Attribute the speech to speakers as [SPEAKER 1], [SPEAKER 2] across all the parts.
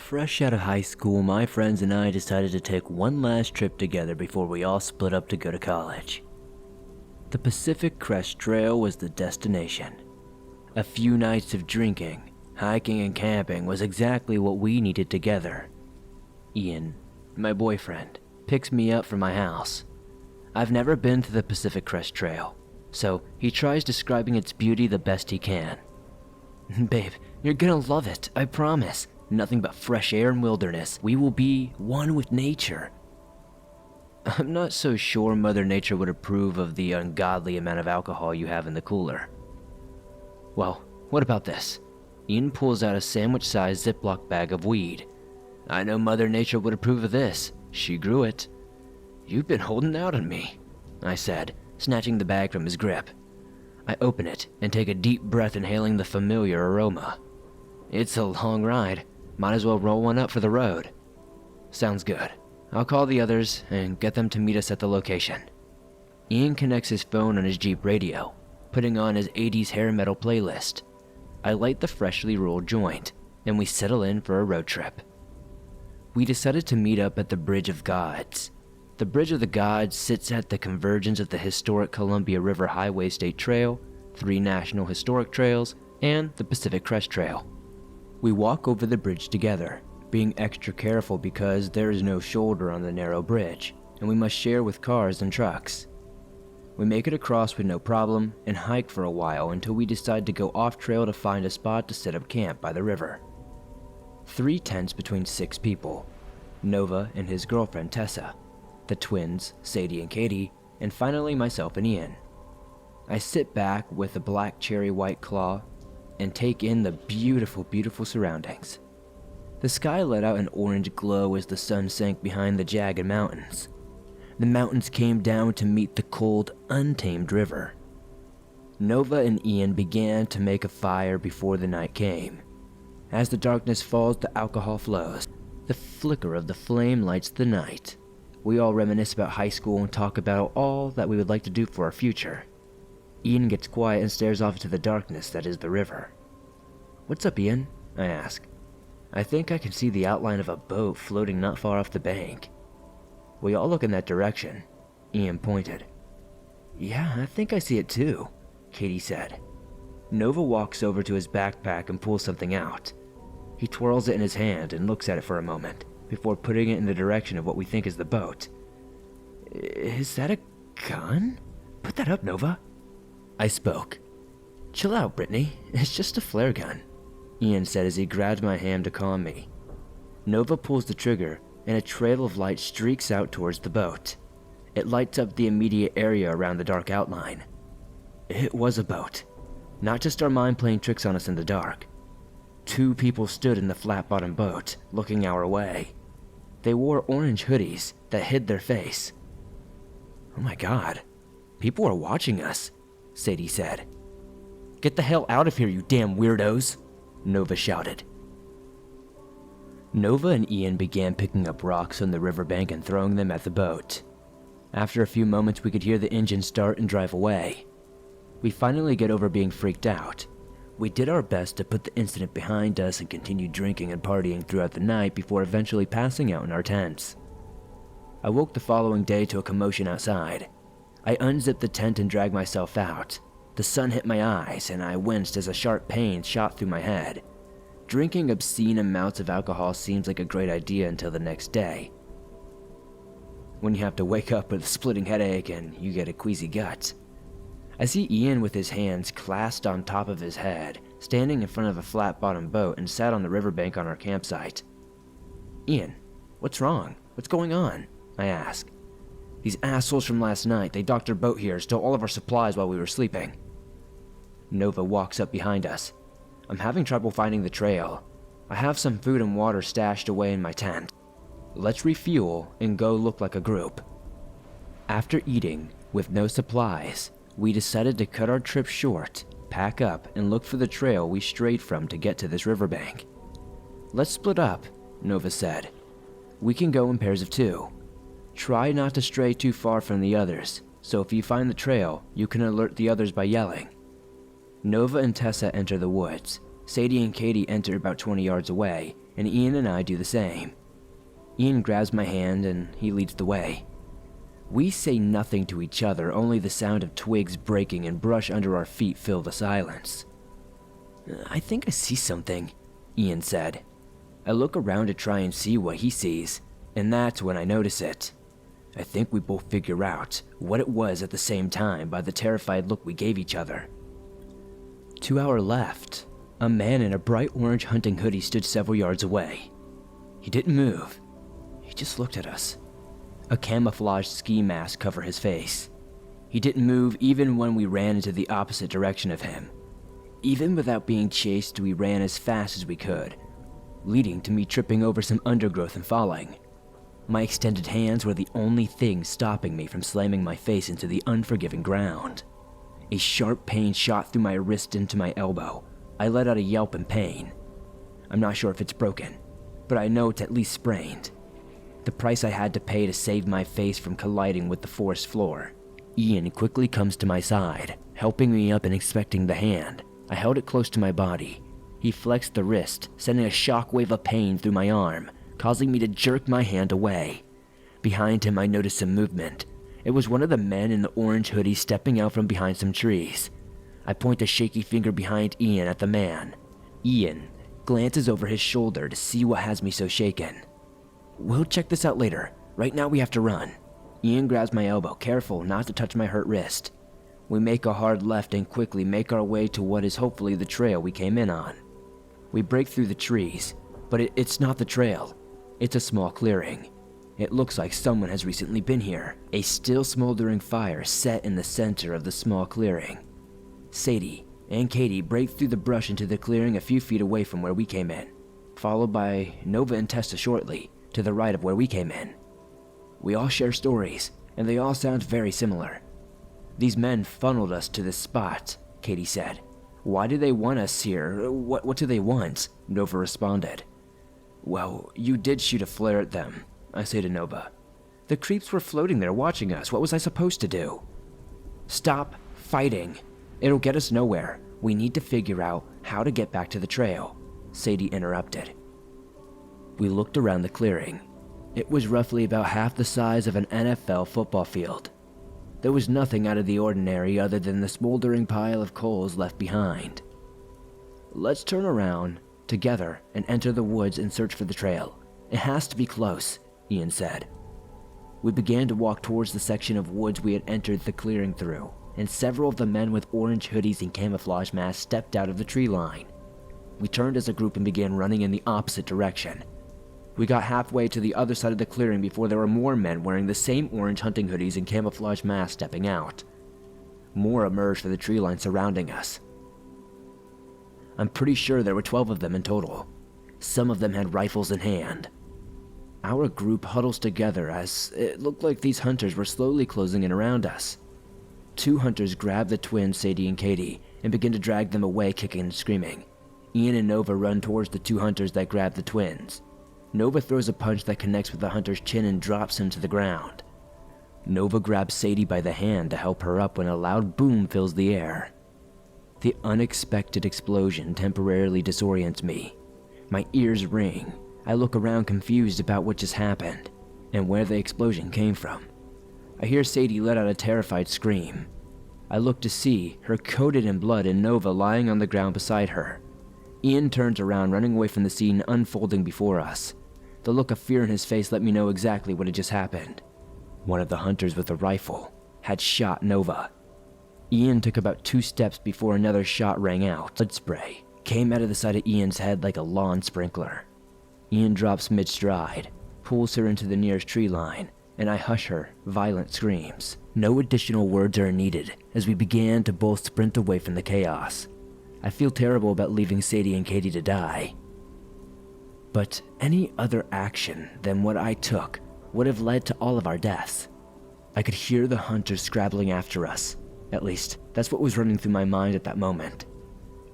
[SPEAKER 1] Fresh out of high school, my friends and I decided to take one last trip together before we all split up to go to college. The Pacific Crest Trail was the destination. A few nights of drinking, hiking, and camping was exactly what we needed together. Ian, my boyfriend, picks me up from my house. I've never been to the Pacific Crest Trail, so he tries describing its beauty the best he can. Babe, you're gonna love it, I promise. Nothing but fresh air and wilderness. We will be one with nature. I'm not so sure Mother Nature would approve of the ungodly amount of alcohol you have in the cooler. Well, what about this? Ian pulls out a sandwich-sized Ziploc bag of weed. I know Mother Nature would approve of this. She grew it. You've been holding out on me, I said, snatching the bag from his grip. I open it and take a deep breath, inhaling the familiar aroma. It's a long ride. Might as well roll one up for the road. Sounds good. I'll call the others and get them to meet us at the location. Ian connects his phone on his Jeep radio, putting on his 80s hair metal playlist. I light the freshly rolled joint, and we settle in for a road trip. We decided to meet up at the Bridge of Gods. The Bridge of the Gods sits at the convergence of the historic Columbia River Highway State Trail, 3 National Historic Trails, and the Pacific Crest Trail. We walk over the bridge together, being extra careful because there is no shoulder on the narrow bridge, and we must share with cars and trucks. We make it across with no problem and hike for a while until we decide to go off trail to find a spot to set up camp by the river. 3 tents between 6 people, Nova and his girlfriend Tessa, the twins, Sadie and Katie, and finally myself and Ian. I sit back with a black cherry white claw and take in the beautiful, beautiful surroundings. The sky let out an orange glow as the sun sank behind the jagged mountains. The mountains came down to meet the cold, untamed river. Nova and Ian began to make a fire before the night came. As the darkness falls, the alcohol flows. The flicker of the flame lights the night. We all reminisce about high school and talk about all that we would like to do for our future. Ian gets quiet and stares off into the darkness that is the river. What's up, Ian? I ask. I think I can see the outline of a boat floating not far off the bank. We all look in that direction. Ian pointed. Yeah, I think I see it too, Katie said. Nova walks over to his backpack and pulls something out. He twirls it in his hand and looks at it for a moment, before putting it in the direction of what we think is the boat. Is that a gun? Put that up, Nova. I spoke. Chill out, Brittany. It's just a flare gun, Ian said as he grabbed my hand to calm me. Nova pulls the trigger, and a trail of light streaks out towards the boat. It lights up the immediate area around the dark outline. It was a boat, not just our mind playing tricks on us in the dark. 2 people stood in the flat-bottomed boat, looking our way. They wore orange hoodies that hid their face. Oh my god, people are watching us, Sadie said. Get the hell out of here, you damn weirdos, Nova shouted. Nova and Ian began picking up rocks on the riverbank and throwing them at the boat. After a few moments, we could hear the engine start and drive away. We finally get over being freaked out. We did our best to put the incident behind us and continued drinking and partying throughout the night before eventually passing out in our tents. I woke the following day to a commotion outside. I unzipped the tent and dragged myself out. The sun hit my eyes and I winced as a sharp pain shot through my head. Drinking obscene amounts of alcohol seems like a great idea until the next day, when you have to wake up with a splitting headache and you get a queasy gut. I see Ian with his hands clasped on top of his head, standing in front of a flat-bottomed boat and sat on the riverbank on our campsite. Ian, what's wrong? What's going on? I ask. These assholes from last night, they docked their boat here, stole all of our supplies while we were sleeping. Nova walks up behind us. I'm having trouble finding the trail. I have some food and water stashed away in my tent. Let's refuel and go look like a group. After eating, with no supplies, we decided to cut our trip short, pack up, and look for the trail we strayed from to get to this riverbank. Let's split up, Nova said. We can go in pairs of 2. Try not to stray too far from the others, so if you find the trail, you can alert the others by yelling. Nova and Tessa enter the woods, Sadie and Katie enter about 20 yards away, and Ian and I do the same. Ian grabs my hand and he leads the way. We say nothing to each other, only the sound of twigs breaking and brush under our feet fill the silence. "I think I see something," Ian said. I look around to try and see what he sees, and that's when I notice it. I think we both figure out what it was at the same time by the terrified look we gave each other. To our left, a man in a bright orange hunting hoodie stood several yards away. He didn't move. He just looked at us. A camouflaged ski mask covered his face. He didn't move even when we ran into the opposite direction of him. Even without being chased, we ran as fast as we could, leading to me tripping over some undergrowth and falling. My extended hands were the only thing stopping me from slamming my face into the unforgiving ground. A sharp pain shot through my wrist into my elbow. I let out a yelp in pain. I'm not sure if it's broken, but I know it's at least sprained. The price I had to pay to save my face from colliding with the forest floor. Ian quickly comes to my side, helping me up and inspecting the hand. I held it close to my body. He flexed the wrist, sending a shockwave of pain through my arm, causing me to jerk my hand away. Behind him, I noticed some movement. It was one of the men in the orange hoodie stepping out from behind some trees. I point a shaky finger behind Ian at the man. Ian glances over his shoulder to see what has me so shaken. "We'll check this out later. Right now we have to run." Ian grabs my elbow, careful not to touch my hurt wrist. We make a hard left and quickly make our way to what is hopefully the trail we came in on. We break through the trees, but it's not the trail. It's a small clearing. It looks like someone has recently been here. A still smoldering fire set in the center of the small clearing. Sadie and Katie break through the brush into the clearing a few feet away from where we came in, followed by Nova and Tessa shortly, to the right of where we came in. We all share stories, and they all sound very similar. "These men funneled us to this spot," Katie said. "Why do they want us here? What do they want?" Nova responded. "Well, you did shoot a flare at them," I say to Nova. "The creeps were floating there watching us. What was I supposed to do?" "Stop fighting. It'll get us nowhere. We need to figure out how to get back to the trail," Sadie interrupted. We looked around the clearing. It was roughly about half the size of an NFL football field. There was nothing out of the ordinary other than the smoldering pile of coals left behind. "Let's turn around together and enter the woods and search for the trail. It has to be close," Ian said. We began to walk towards the section of woods we had entered the clearing through, and several of the men with orange hoodies and camouflage masks stepped out of the tree line. We turned as a group and began running in the opposite direction. We got halfway to the other side of the clearing before there were more men wearing the same orange hunting hoodies and camouflage masks stepping out. More emerged from the tree line surrounding us. I'm pretty sure there were 12 of them in total. Some of them had rifles in hand. Our group huddles together as it looked like these hunters were slowly closing in around us. 2 hunters grab the twins, Sadie and Katie, and begin to drag them away, kicking and screaming. Ian and Nova run towards the 2 hunters that grab the twins. Nova throws a punch that connects with the hunter's chin and drops him to the ground. Nova grabs Sadie by the hand to help her up when a loud boom fills the air. The unexpected explosion temporarily disorients me. My ears ring. I look around confused about what just happened and where the explosion came from. I hear Sadie let out a terrified scream. I look to see her coated in blood and Nova lying on the ground beside her. Ian turns around, running away from the scene unfolding before us. The look of fear in his face let me know exactly what had just happened. One of the hunters with a rifle had shot Nova. Ian took about 2 steps before another shot rang out. Blood spray came out of the side of Ian's head like a lawn sprinkler. Ian drops mid-stride, pulls her into the nearest tree line, and I hush her violent screams. No additional words are needed as we began to both sprint away from the chaos. I feel terrible about leaving Sadie and Katie to die. But any other action than what I took would have led to all of our deaths. I could hear the hunters scrabbling after us. At least, that's what was running through my mind at that moment.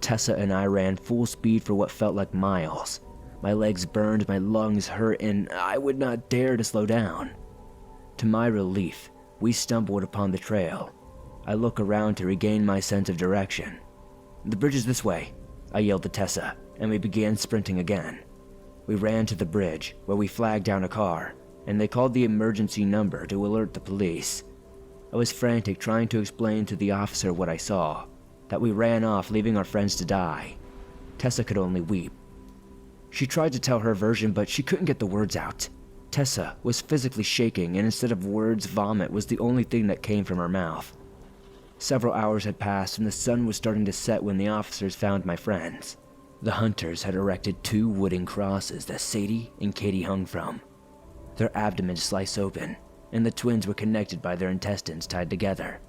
[SPEAKER 1] Tessa and I ran full speed for what felt like miles. My legs burned, my lungs hurt, and I would not dare to slow down. To my relief, we stumbled upon the trail. I look around to regain my sense of direction. "The bridge is this way," I yelled to Tessa, and we began sprinting again. We ran to the bridge, where we flagged down a car, and they called the emergency number to alert the police. I was frantic trying to explain to the officer what I saw, that we ran off leaving our friends to die. Tessa could only weep. She tried to tell her version, but she couldn't get the words out. Tessa was physically shaking, and instead of words, vomit was the only thing that came from her mouth. Several hours had passed and the sun was starting to set when the officers found my friends. The hunters had erected 2 wooden crosses that Sadie and Katie hung from. Their abdomens sliced open, and the twins were connected by their intestines tied together.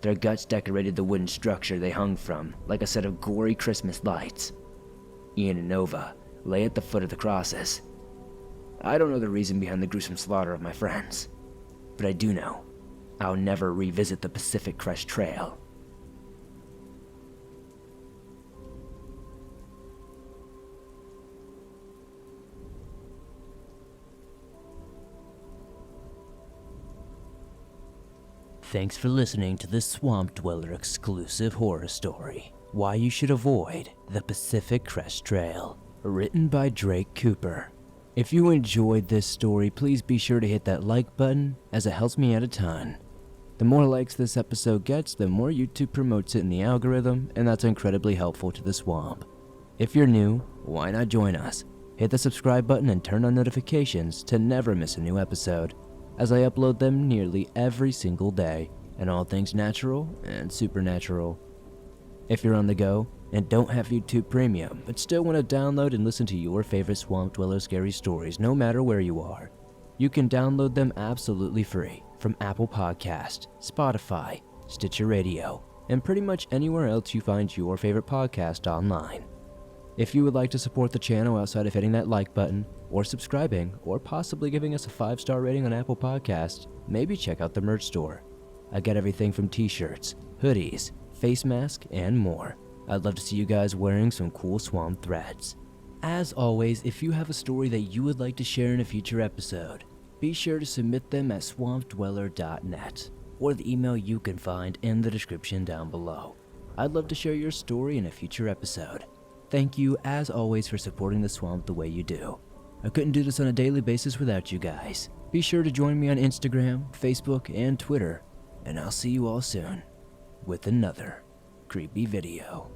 [SPEAKER 1] Their guts decorated the wooden structure they hung from like a set of gory Christmas lights. Ian and Nova lay at the foot of the crosses. I don't know the reason behind the gruesome slaughter of my friends, but I do know I'll never revisit the Pacific Crest Trail. Thanks for listening to this Swamp Dweller exclusive horror story, Why You Should Avoid the Pacific Crest Trail, written by Drake Kooper. If you enjoyed this story, please be sure to hit that like button, as it helps me out a ton. The more likes this episode gets, the more YouTube promotes it in the algorithm, and that's incredibly helpful to the swamp. If you're new, why not join us? Hit the subscribe button and turn on notifications to never miss a new episode, as I upload them nearly every single day, and all things natural and supernatural. If you're on the go and don't have YouTube Premium, but still want to download and listen to your favorite Swamp Dweller scary stories no matter where you are, you can download them absolutely free from Apple Podcast, Spotify, Stitcher Radio, and pretty much anywhere else you find your favorite podcast online. If you would like to support the channel outside of hitting that like button, or subscribing, or possibly giving us a 5-star rating on Apple Podcasts, maybe check out the merch store. I got everything from t-shirts, hoodies, face masks, and more. I'd love to see you guys wearing some cool swamp threads. As always, if you have a story that you would like to share in a future episode, be sure to submit them at swampdweller.net, or the email you can find in the description down below. I'd love to share your story in a future episode. Thank you, as always, for supporting the swamp the way you do. I couldn't do this on a daily basis without you guys. Be sure to join me on Instagram, Facebook, and Twitter, and I'll see you all soon with another creepy video.